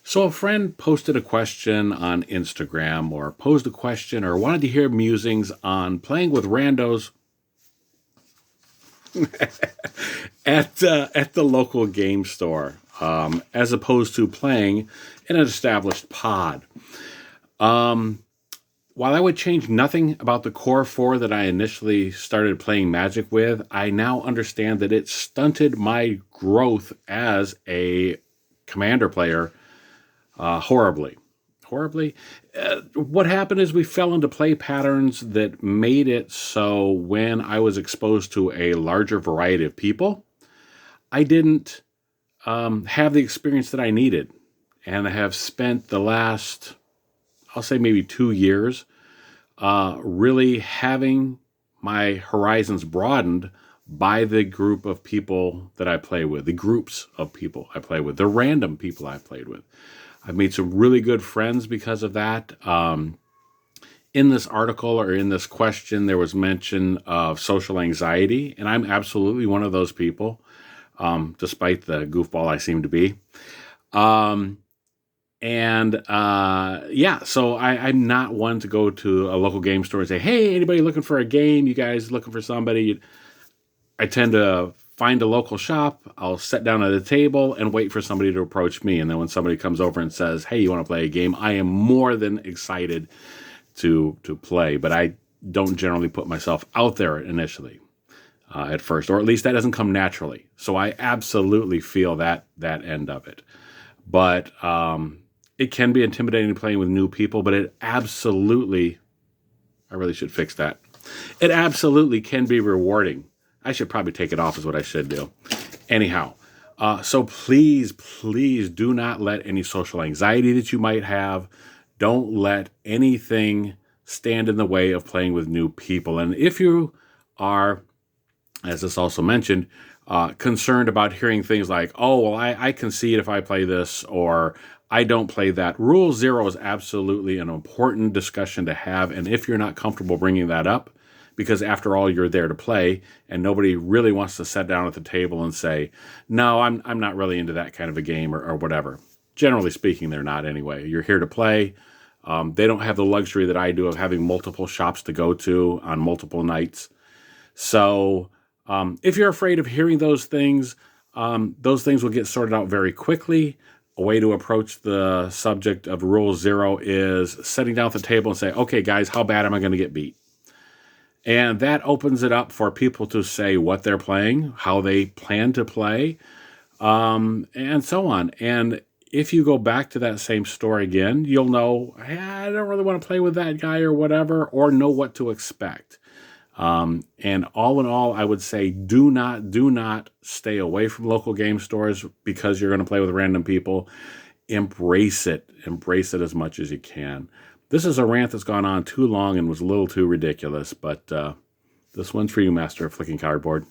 So a friend posted a question on Instagram or posed a question or wanted to hear musings on playing with randos at the local game store, as opposed to playing in an established pod. While I would change nothing about the core four that I initially started playing Magic with, I now understand that it stunted my growth as a commander player horribly. Horribly. What happened is we fell into play patterns that made it so when I was exposed to a larger variety of people, I didn't have the experience that I needed. And I have spent the last, I'll say maybe 2 years, really having my horizons broadened by the group of people that I play with, the groups of people I play with, the random people I played with. I've made some really good friends because of that. In this article or in this question, there was mention of social anxiety, and I'm absolutely one of those people, despite the goofball I seem to be. So I'm not one to go to a local game store and say, hey, anybody looking for a game? You guys looking for somebody? I tend to find a local shop. I'll sit down at a table and wait for somebody to approach me. And then when somebody comes over and says, hey, you want to play a game? I am more than excited to play. But I don't generally put myself out there initially at first, or at least that doesn't come naturally. So I absolutely feel that end of it. But it can be intimidating playing with new people, but it absolutely, I really should fix that. It absolutely can be rewarding. I should probably take it off is what I should do. Anyhow, so please do not let any social anxiety that you might have, don't let anything stand in the way of playing with new people. And if you are, as this also mentioned, concerned about hearing things like, oh, well, I concede if I play this, or I don't play that. Rule 0 is absolutely an important discussion to have. And if you're not comfortable bringing that up, because after all, you're there to play, and nobody really wants to sit down at the table and say, no, I'm not really into that kind of a game or whatever. Generally speaking, they're not anyway. You're here to play. They don't have the luxury that I do of having multiple shops to go to on multiple nights. So if you're afraid of hearing those things will get sorted out very quickly. A way to approach the subject of Rule 0 is sitting down at the table and say, okay, guys, how bad am I going to get beat? And that opens it up for people to say what they're playing, how they plan to play, and so on. And if you go back to that same store again, you'll know, hey, I don't really want to play with that guy or whatever, or know what to expect. And all in all, I would say do not stay away from local game stores because you're going to play with random people. Embrace it as much as you can. This is a rant that's gone on too long and was a little too ridiculous, but this one's for you, Master of Flicking Cardboard.